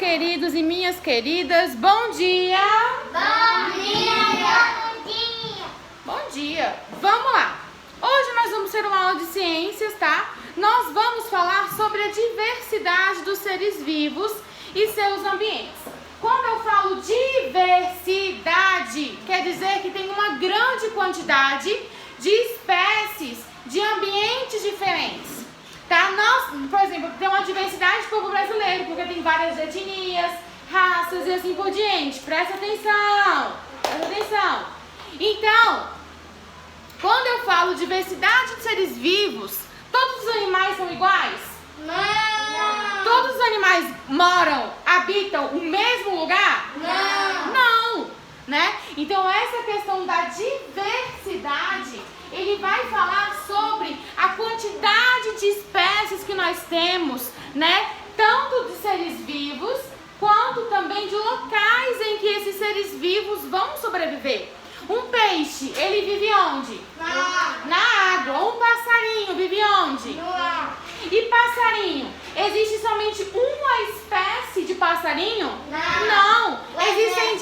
queridos e minhas queridas, bom dia! Bom dia! Bom dia! Vamos lá! Hoje nós vamos ter uma aula de ciências, tá? Nós vamos falar sobre a diversidade dos seres vivos e seus ambientes. Quando eu falo diversidade, quer dizer que tem uma grande quantidade de espécies, de ambientes diferentes. Tá? Nós, por exemplo, tem uma diversidade de povo brasileiro, porque tem várias etnias, raças e assim por diante. Presta atenção, presta atenção. Então, quando eu falo diversidade de seres vivos, todos os animais são iguais? Não! Todos os animais habitam o mesmo lugar? Não! Não, né? Então essa questão da diversidade, ele vai falar sobre a quantidade de espécies que nós temos, né? Tanto de seres vivos, quanto também de locais em que esses seres vivos vão sobreviver. Um peixe, ele vive onde? Na água. Um passarinho vive onde? No ar. E passarinho, existe somente uma espécie de passarinho? Não. Existem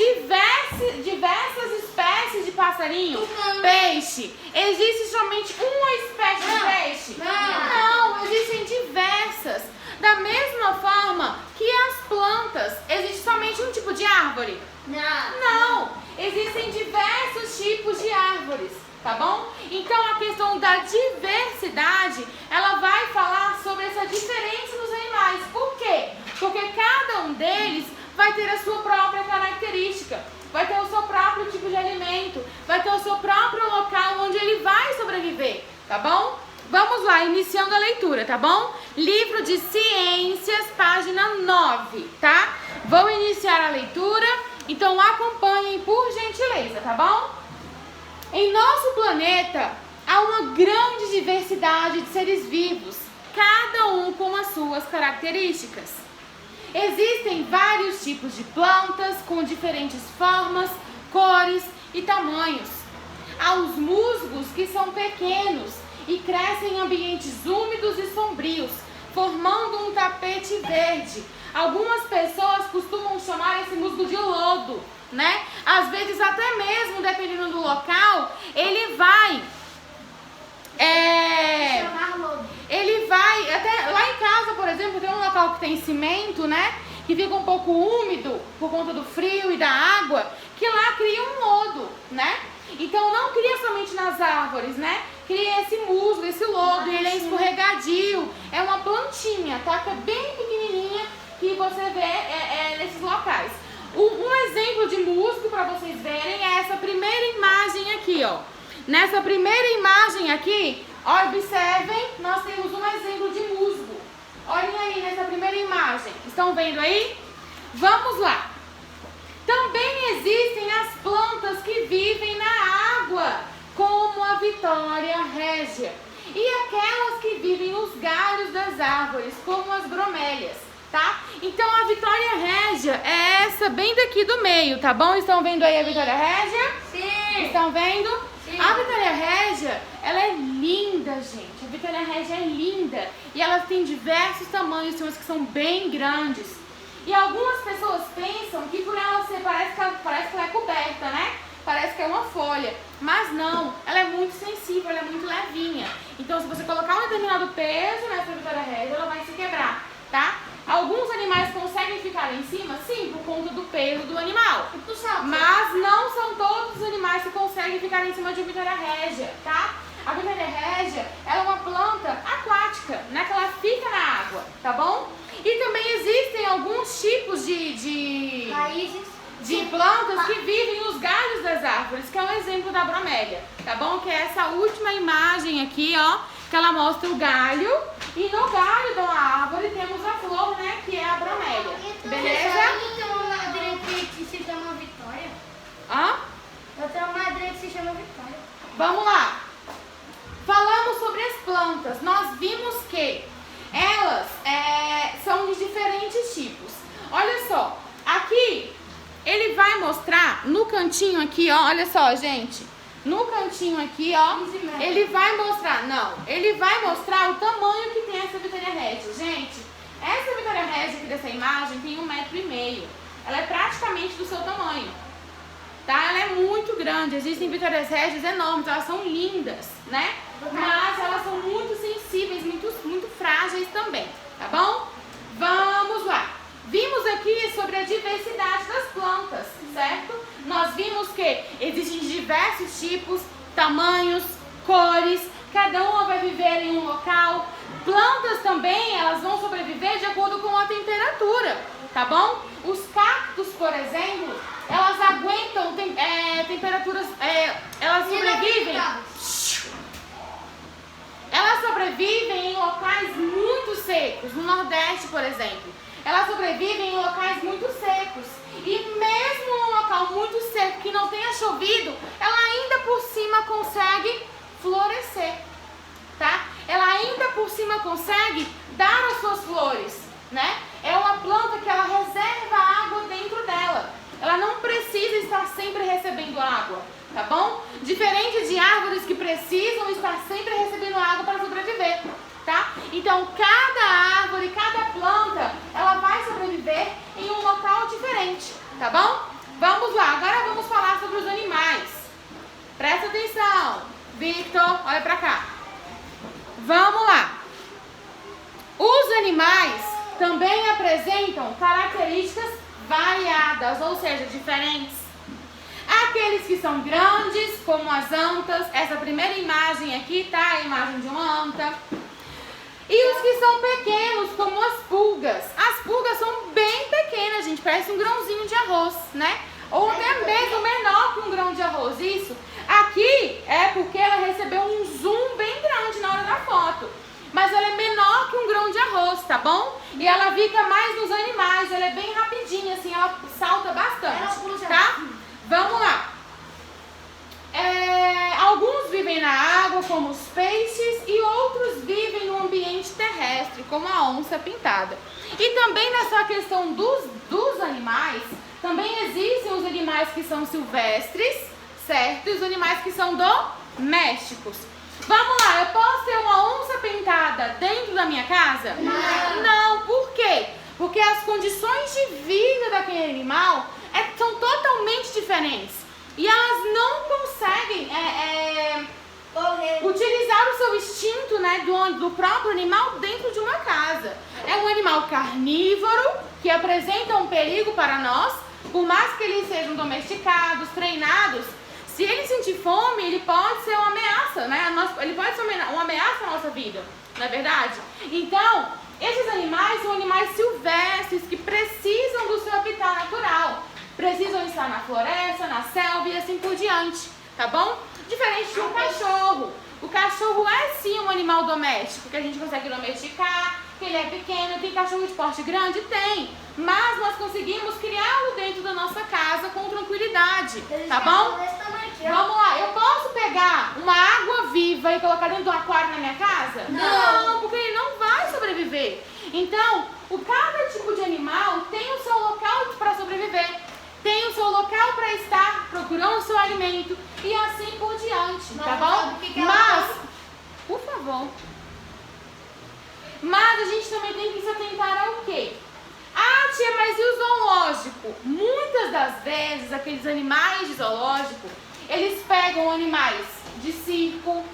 diversas espécies de passarinho. Não. Peixe, existe somente uma espécie de peixe? Não, existem diversas. Da mesma forma que as plantas, existe somente um tipo de árvore? Não, existem diversos tipos de árvores, tá bom? Então a questão da diversidade, ela vai falar sobre essa diferença nos animais. Por quê? Porque cada um deles vai ter a sua própria característica, vai ter o seu próprio tipo de alimento, vai ter o seu próprio local onde ele vai sobreviver, tá bom? Vamos lá, iniciando a leitura, tá bom? Livro de Ciências, página 9, tá? Vou iniciar a leitura, então acompanhem por gentileza, tá bom? Em nosso planeta há uma grande diversidade de seres vivos, cada um com as suas características. Existem vários tipos de plantas com diferentes formas, cores e tamanhos. Há os musgos que são pequenos e crescem em ambientes úmidos e sombrios, formando um tapete verde. Algumas pessoas costumam chamar esse musgo de lodo, né? Às vezes até mesmo, dependendo do local, ele vai até lá em casa, por exemplo, tem um local que tem cimento, né? Que fica um pouco úmido por conta do frio e da água, que lá cria um lodo, né? Então não cria somente nas árvores, né? Cria esse musgo, esse lodo, e ele é escorregadio. É uma plantinha, tá? Que é bem pequenininha que você vê nesses locais. Um exemplo de musgo para vocês verem é essa primeira imagem aqui, ó. Nessa primeira imagem aqui, ó, observem, nós temos um exemplo de musgo. Olhem aí nessa primeira imagem. Estão vendo aí? Vamos lá. Também existem as plantas que vivem na água, como a Vitória régia, e aquelas que vivem nos galhos das árvores, como as bromélias, tá? Então a Vitória régia é essa bem daqui do meio, tá bom? Estão vendo aí a Vitória régia? Sim. Estão vendo? Sim. A Vitória régia, ela é linda, gente. A Vitória régia é linda e ela tem diversos tamanhos, tem umas que são bem grandes. E algumas pessoas pensam que por ela ser, parece que ela é coberta, né? Parece que é uma folha, mas não, ela é muito sensível, ela é muito levinha. Então se você colocar um determinado peso nessa Vitória régia, ela vai se quebrar, tá? Alguns animais conseguem ficar lá em cima, sim, por conta do peso do animal. Mas não são todos os animais que conseguem ficar em cima de uma Vitória régia, tá? A Vitória régia, ela é uma planta aquática, né? Que ela fica na água, tá bom? E também existem alguns tipos de plantas que vivem nos galhos das árvores, que é o exemplo da bromélia, tá bom? Que é essa última imagem aqui, ó, que ela mostra o galho, e no galho da árvore temos a flor, né, que é a bromélia, beleza? Tem uma madeira que se chama Vitória. Hã? Eu tenho uma madeira que se chama Vitória. Vamos lá. Falamos sobre as plantas, nós vimos que elas são de diferentes tipos. Olha só, aqui ele vai mostrar no cantinho aqui, ó, olha só, gente. No cantinho aqui, ó, ele vai mostrar o tamanho que tem essa Vitória régia. Gente, essa Vitória régia aqui dessa imagem tem 1,5 metro. Ela é praticamente do seu tamanho, tá? Ela é muito grande. Existem Vitórias Régias enormes, elas são lindas, né? Mas elas são muito sensíveis, muito frágeis também, tá bom? Vamos lá. Vimos aqui sobre a diversidade das plantas, certo? Nós vimos que existem diversos tipos, tamanhos, cores, cada uma vai viver em um local. Plantas também, elas vão sobreviver de acordo com a temperatura, tá bom? Os cactos, por exemplo, elas aguentam temperaturas, elas sobrevivem. Elas sobrevivem em locais muito secos, no Nordeste, por exemplo. Elas sobrevivem em locais muito secos. E mesmo num local muito seco que não tenha chovido, ela ainda por cima consegue florescer, tá? Ela ainda por cima consegue dar as suas flores, né? É uma planta que ela reserva água dentro dela. Ela não precisa estar sempre recebendo água, tá bom? Diferente de árvores que precisam estar sempre recebendo água para sobreviver, tá? Então, cada árvore, cada planta, ela vai sobreviver em um local diferente, tá bom? Vamos lá, agora vamos falar sobre os animais. Presta atenção, Victor, olha pra cá. Vamos lá. Os animais também apresentam características variadas, ou seja, diferentes. Aqueles que são grandes, como as antas, essa primeira imagem aqui, tá? A imagem de uma anta. E os que são pequenos, como as pulgas. As pulgas são bem pequenas, gente, parece um grãozinho de arroz, né? Ou até mesmo menor que um grão de arroz, isso. Aqui é porque ela recebeu um zoom bem grande na hora da foto. Mas ela é menor que um grão de arroz, tá bom? E ela fica mais nos animais, ela é bem rapidinha, assim, ela salta bastante, tá? Vamos lá. Alguns vivem na água, como os peixes, e outros vivem no ambiente terrestre, como a onça pintada. E também nessa questão dos animais, também existem os animais que são silvestres, certo? E os animais que são domésticos. Vamos lá, eu posso ter uma onça pintada dentro da minha casa? Não. Não, por quê? Porque as condições de vida daquele animal são totalmente diferentes. E elas não conseguem utilizar o seu instinto, né, do próprio animal dentro de uma casa. É um animal carnívoro que apresenta um perigo para nós, por mais que eles sejam domesticados, treinados. Se ele sentir fome, ele pode ser uma ameaça, né? Ele pode ser uma ameaça à nossa vida, não é verdade? Então, esses animais são animais silvestres que precisam do seu habitat natural. Precisam estar na floresta, na selva e assim por diante, tá bom? Diferente de um cachorro. O cachorro é sim um animal doméstico, que a gente consegue domesticar, que ele é pequeno. Tem cachorro de porte grande? Tem. Mas nós conseguimos criá-lo dentro da nossa casa com tranquilidade, tá bom? Vamos lá, eu posso pegar uma água viva e colocar dentro do aquário na minha casa? Não, porque ele não vai sobreviver. Então, cada tipo de animal tem o seu local para sobreviver. Tem o seu local para estar procurando o seu alimento e assim por diante, tá bom? Mas, por favor. Mas a gente também tem que se atentar ao quê? Ah, tia, mas e o zoológico? Muitas das vezes, aqueles animais de zoológico, eles pegam animais de circo,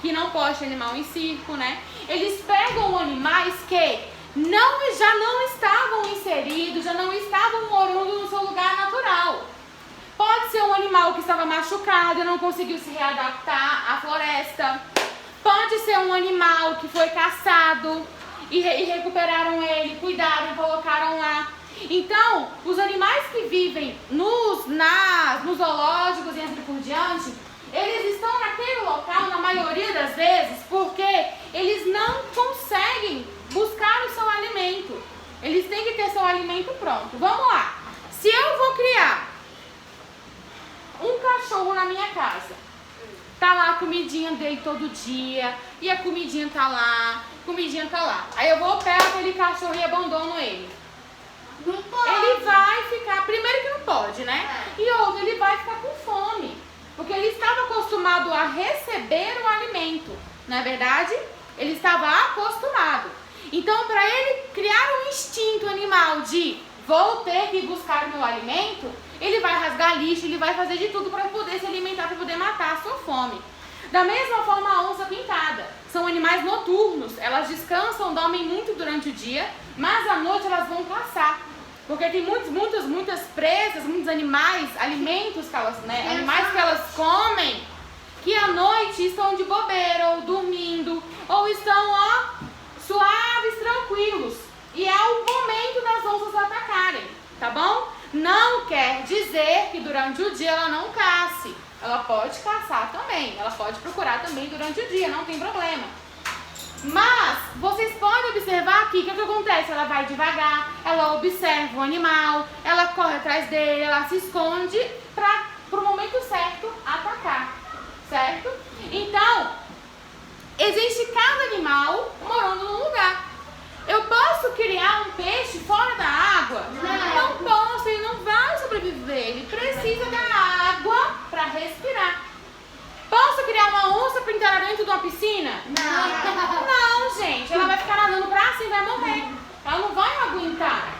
que não pode ter animal em circo, né? Eles pegam animais que já não estavam inseridos, já não estavam morando no seu lugar natural. Pode ser um animal que estava machucado e não conseguiu se readaptar à floresta. Pode ser um animal que foi caçado e recuperaram ele, cuidaram, colocaram lá. Então, os animais que vivem nos zoológicos e assim por diante, eles estão naquele local, na maioria das vezes, porque eles não conseguem buscar o seu alimento. Eles têm que ter seu alimento pronto. Vamos lá. Se eu vou criar um cachorro na minha casa, tá lá a comidinha dele todo dia, e a comidinha tá lá, Aí eu vou, pego aquele cachorro e abandono ele. Não pode. Ele vai ficar, primeiro que não pode, né? E outro, ele vai ficar com fome. Porque ele estava acostumado a receber o alimento. Não é verdade? Ele estava acostumado. Então, para ele criar um instinto animal de vou ter que buscar o meu alimento, ele vai rasgar lixo, ele vai fazer de tudo para poder se alimentar, para poder matar a sua fome. Da mesma forma, a onça pintada. São animais noturnos, elas descansam, dormem muito durante o dia, mas à noite elas vão caçar. Porque tem muitas presas, muitos animais, alimentos que elas, né, animais que elas comem, que à noite estão de bobeira, ou dormindo, ou estão, ó, suaves, tranquilos. E é o momento das onças atacarem, tá bom? Não quer dizer que durante o dia ela não cace. Ela pode caçar também, ela pode procurar também durante o dia, não tem problema. Mas vocês podem observar aqui o que acontece. Ela vai devagar, ela observa o animal, ela corre atrás dele, ela se esconde para o momento certo atacar, certo? Então, existe cada animal morando num lugar. Eu posso criar um peixe fora da água? Não posso, ele não vai sobreviver. Ele precisa da água para respirar. Posso criar uma onça pintada dentro de uma piscina? Não, gente. Ela vai ficar nadando pra cima e vai morrer. Ela não vai aguentar.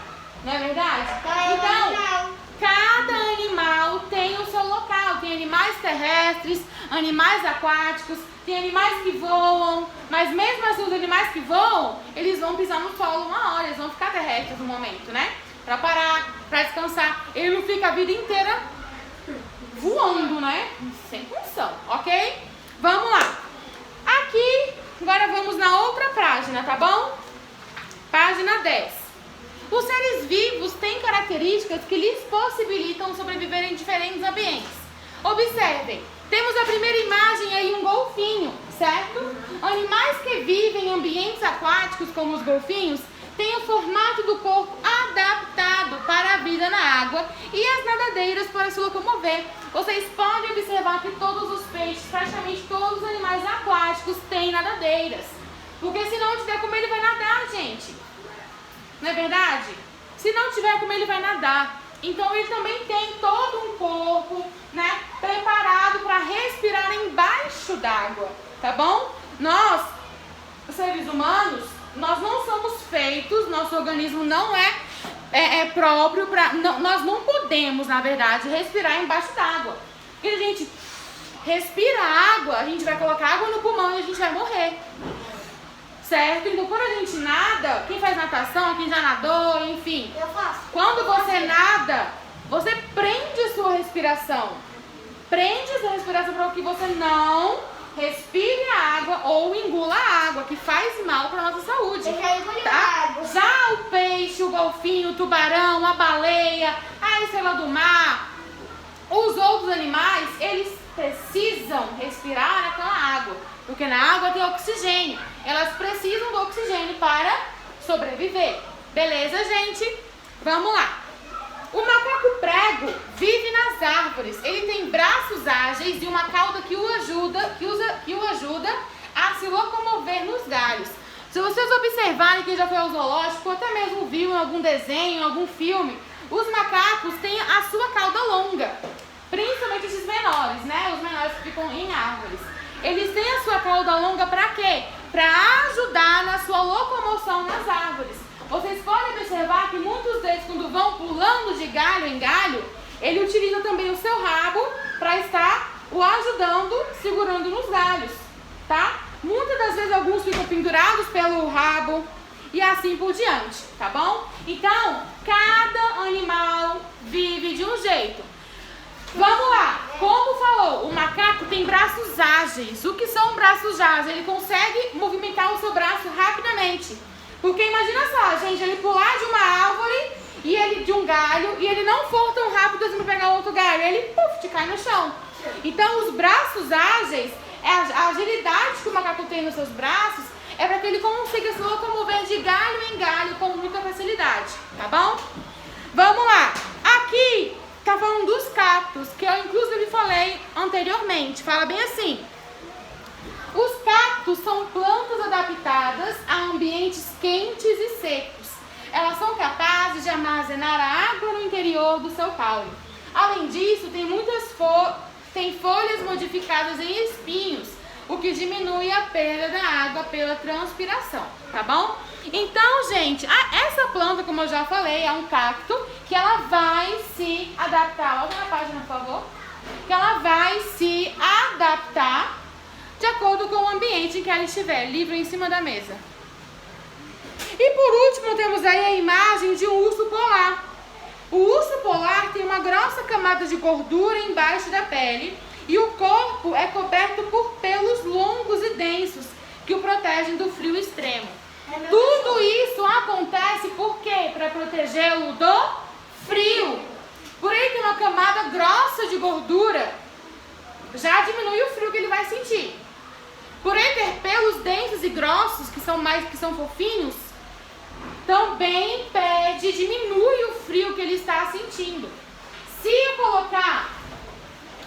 Não é verdade? Então, cada animal tem o seu local. Tem animais terrestres, animais aquáticos, tem animais que voam. Mas mesmo assim, os animais que voam, eles vão pisar no solo uma hora. Eles vão ficar terrestres no momento, né? Pra parar, pra descansar. Ele não fica a vida inteira voando, né? Sem função, ok? Vamos lá. Aqui, agora vamos na outra página, tá bom? Página 10. Os seres vivos têm características que lhes possibilitam sobreviver em diferentes ambientes. Observem, temos a primeira imagem aí, um golfinho, certo? Animais que vivem em ambientes aquáticos, como os golfinhos, têm o formato do corpo adaptado para a vida na água e as nadadeiras para se locomover. Vocês podem observar que todos os peixes, praticamente todos os animais aquáticos têm nadadeiras. Porque se não tiver como ele vai nadar, gente. Não é verdade? Se não tiver como ele vai nadar. Então ele também tem todo um corpo, né, preparado para respirar embaixo d'água, tá bom? Nós, seres humanos, nós não somos feitos, nosso organismo não é próprio para... Nós não podemos, na verdade, respirar embaixo d'água. Porque a gente respira água, a gente vai colocar água no pulmão e a gente vai morrer. Certo? Então, quando a gente nada, quem faz natação, quem já nadou, enfim. Eu faço. Quando você nada, você prende a sua respiração. Prende a sua respiração para que você não respire a água ou engula a água, que faz mal para nossa saúde. Eu já engoli Tá? água. Já o peixe, o golfinho, o tubarão, a baleia, a estrela do mar, os outros animais, eles precisam respirar aquela água. Porque na água tem oxigênio. Elas precisam do oxigênio para sobreviver. Beleza, gente? Vamos lá. O macaco prego vive nas árvores. Ele tem braços ágeis e uma cauda que o ajuda a se locomover nos galhos. Se vocês observarem que já foi ao zoológico, ou até mesmo viu em algum desenho, em algum filme, os macacos têm a sua cauda longa. Principalmente esses menores, né? Os menores que ficam em árvores. Eles têm a sua cauda longa para quê? Para ajudar na sua locomoção nas árvores. Vocês podem observar que muitos deles, quando vão pulando de galho em galho, ele utiliza também o seu rabo para estar o ajudando, segurando nos galhos, tá? Muitas das vezes alguns ficam pendurados pelo rabo e assim por diante, tá bom? Então, cada animal vive de um jeito. Vamos lá, como falou, o macaco tem braços ágeis. O que são braços ágeis? Ele consegue movimentar o seu braço rapidamente. Porque imagina só, gente, ele pular de uma árvore e ele de um galho e ele não for tão rápido assim para pegar outro galho, ele cai no chão. Então os braços ágeis, a agilidade que o macaco tem nos seus braços é para que ele consiga se locomover de galho em galho com muita facilidade, tá bom? Vamos lá, aqui tá falando dos cactos, que eu inclusive falei anteriormente. Fala bem assim: os cactos são plantas adaptadas a ambientes quentes e secos. Elas são capazes de armazenar a água no interior do seu caule. Além disso, tem folhas modificadas em espinhos, o que diminui a perda da água pela transpiração, tá bom? Então, gente, essa planta, como eu já falei, é um cacto que ela vai se adaptar. Olha na página, por favor. Que ela vai se adaptar de acordo com o ambiente em que ela estiver. Livro em cima da mesa. E por último, temos aí a imagem de um urso polar. O urso polar tem uma grossa camada de gordura embaixo da pele e o corpo é coberto por pelos longos e densos que o protegem do frio extremo. Tudo isso acontece por quê? Para protegê-lo do frio. Por aí que uma camada grossa de gordura já diminui o frio que ele vai sentir. Por aí ter pelos densos e grossos, que são fofinhos, também diminui o frio que ele está sentindo. Se eu colocar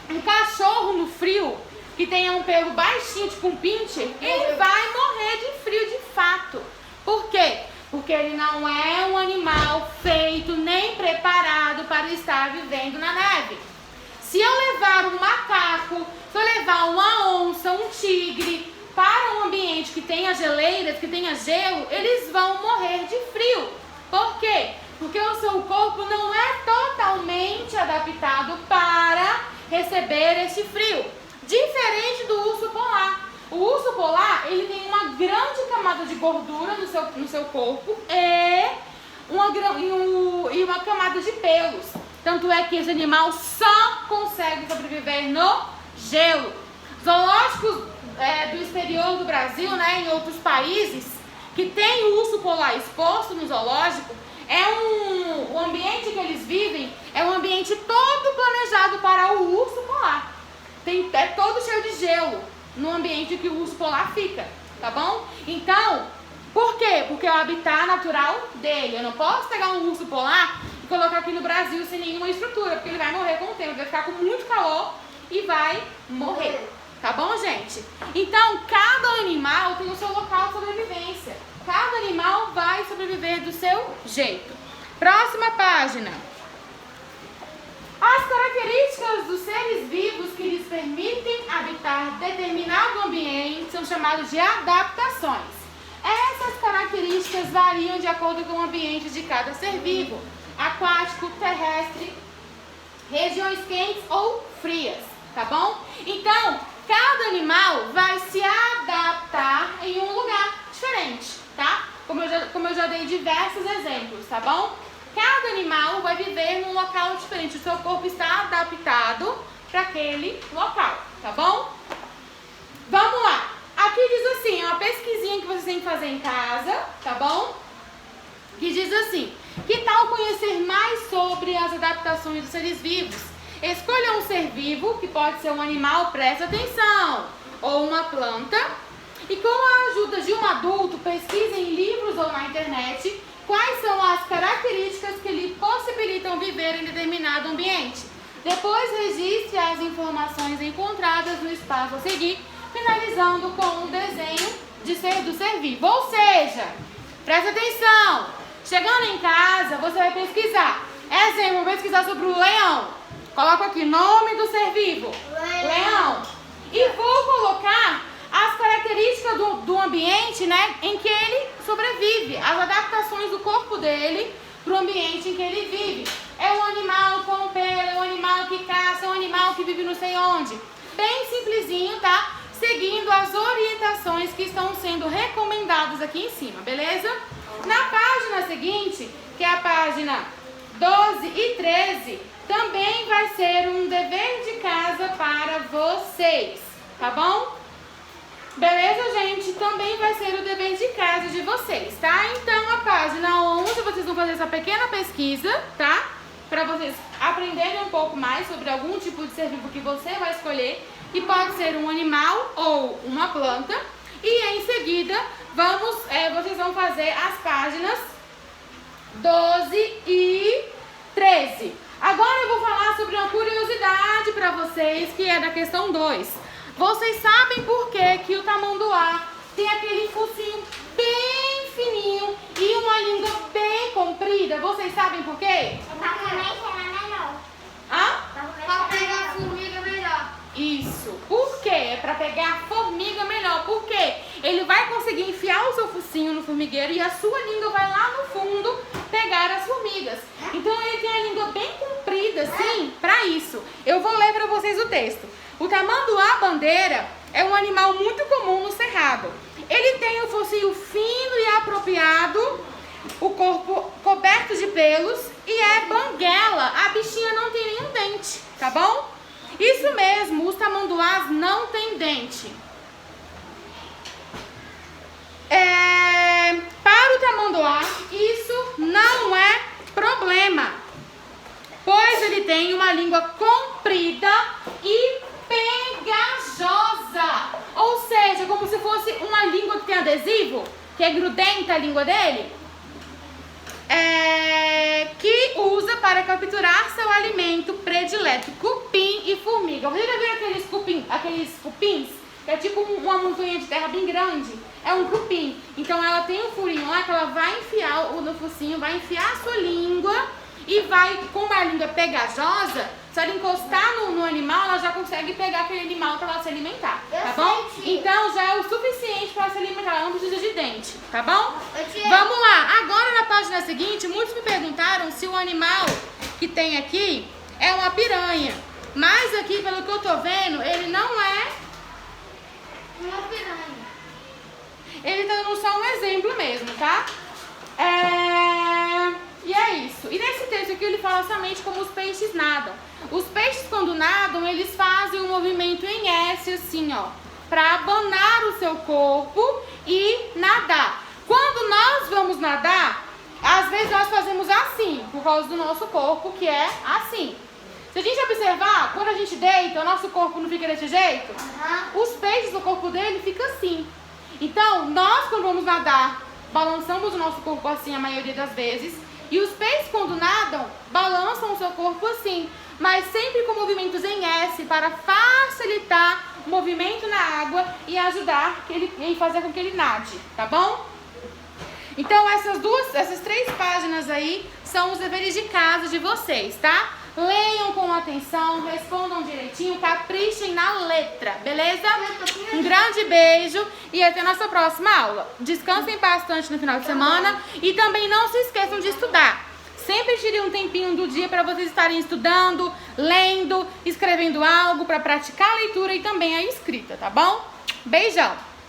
um cachorro no frio, que tenha um pelo baixinho, tipo um pincher, ele vai morrer de frio de fato. Por quê? Porque ele não é um animal feito nem preparado para estar vivendo na neve. Se eu levar um macaco, se eu levar uma onça, um tigre para um ambiente que tenha geleiras, que tenha gelo, eles vão morrer de frio. Por quê? Porque o seu corpo não é totalmente adaptado para receber esse frio. Diferente do urso polar. O urso polar, ele tem uma grande camada de gordura no seu corpo e uma camada de pelos. Tanto é que esse animal só consegue sobreviver no gelo. Zoológicos do exterior do Brasil, né, em outros países, que tem o urso polar exposto no zoológico, o ambiente que eles vivem é um ambiente todo planejado para o urso polar. É todo cheio de gelo no ambiente que o urso polar fica, tá bom? Então, por quê? Porque é o habitat natural dele. Eu não posso pegar um urso polar e colocar aqui no Brasil sem nenhuma estrutura, porque ele vai morrer com o tempo, vai ficar com muito calor e vai morrer. Tá bom, gente? Então, cada animal tem o seu local de sobrevivência. Cada animal vai sobreviver do seu jeito. Próxima página. As características dos seres vivos que lhes permitem habitar determinado ambiente são chamadas de adaptações. Essas características variam de acordo com o ambiente de cada ser vivo, aquático, terrestre, regiões quentes ou frias, tá bom? Então, cada animal vai se adaptar em um lugar diferente, tá? Como eu já dei diversos exemplos, tá bom? Cada animal vai viver num local diferente. O seu corpo está adaptado para aquele local, tá bom? Vamos lá. Aqui diz assim, é uma pesquisinha que vocês têm que fazer em casa, tá bom? Que diz assim, que tal conhecer mais sobre as adaptações dos seres vivos? Escolha um ser vivo, que pode ser um animal, presta atenção, ou uma planta, e com a ajuda de um adulto, pesquise em livros ou na internet quais são as características que lhe possibilitam viver em determinado ambiente. Depois registre as informações encontradas no espaço a seguir, finalizando com um desenho do ser vivo. Ou seja, presta atenção, chegando em casa, você vai pesquisar. Exemplo, vou pesquisar sobre o leão. Coloco aqui, nome do ser vivo, leão. E vou colocar as características do ambiente, né, em que ele sobrevive, as adaptações do corpo dele para o ambiente em que ele vive. É um animal com pelo, é um animal que caça, é um animal que vive não sei onde. Bem simplesinho, tá? Seguindo as orientações que estão sendo recomendadas aqui em cima, beleza? Na página seguinte, que é a página 12 e 13, também vai ser um dever de casa para vocês, tá bom? Beleza, gente? Também vai ser o dever de casa de vocês, tá? Então, a página 11, vocês vão fazer essa pequena pesquisa, tá? Para vocês aprenderem um pouco mais sobre algum tipo de ser vivo que você vai escolher. E pode ser um animal ou uma planta. E em seguida, vocês vão fazer as páginas 12 e 13. Agora eu vou falar sobre uma curiosidade para vocês, que é da questão 2. Vocês sabem por que o tamanduá tem aquele focinho bem fininho e uma língua bem comprida? Vocês sabem por quê? Pra comer será melhor. Hã? Pra pegar formiga melhor. Isso. Por quê? É para pegar formiga melhor. Por quê? ele vai conseguir enfiar o seu focinho no formigueiro e a sua língua vai lá no fundo pegar as formigas. Então ele tem a língua bem comprida, assim, para isso. Eu vou ler para vocês o texto. O tamanduá-bandeira é um animal muito comum no cerrado. Ele tem o focinho fino e apropriado, o corpo coberto de pelos e é banguela. A bichinha não tem nenhum dente, tá bom? Isso mesmo, os tamanduás não têm dente. Para o tamanduá, isso não é problema, pois ele tem uma língua comprida e pegajosa. Ou seja, como se fosse uma língua que tem adesivo, que é grudenta a língua dele, que usa para capturar seu alimento predileto, cupim e formiga. Você já viu aqueles cupins? Que é tipo uma montanha de terra bem grande. É um cupim. Então ela tem um furinho lá que ela vai enfiar no focinho, vai enfiar a sua língua e vai, como a língua é pegajosa, se ela encostar no animal, ela já consegue pegar aquele animal para ela se alimentar, tá bom? Então já é o suficiente para se alimentar, ela não precisa de dente, tá bom? Vamos lá, agora na página seguinte, muitos me perguntaram se o animal que tem aqui é uma piranha. Mas aqui, pelo que eu tô vendo, ele não é Uma piranha. Ele tá dando só um exemplo mesmo, tá? E é isso. E nesse texto aqui ele fala somente como os peixes nadam. Os peixes, quando nadam, eles fazem um movimento em S, assim, ó, pra abanar o seu corpo e nadar. Quando nós vamos nadar, às vezes nós fazemos assim, por causa do nosso corpo, que é assim. Se a gente observar, quando a gente deita, o nosso corpo não fica desse jeito? Os peixes, o corpo dele fica assim. Então, nós quando vamos nadar, balançamos o nosso corpo assim a maioria das vezes. E os peixes quando nadam, balançam o seu corpo assim. Mas sempre com movimentos em S, para facilitar o movimento na água e ajudar e fazer com que ele nade, tá bom? Então, essas 3 páginas aí são os deveres de casa de vocês, tá? Leiam com atenção, respondam direitinho, caprichem na letra, beleza? Um grande beijo e até a nossa próxima aula. Descansem bastante no final de semana e também não se esqueçam de estudar. Sempre tire um tempinho do dia para vocês estarem estudando, lendo, escrevendo algo para praticar a leitura e também a escrita, tá bom? Beijão!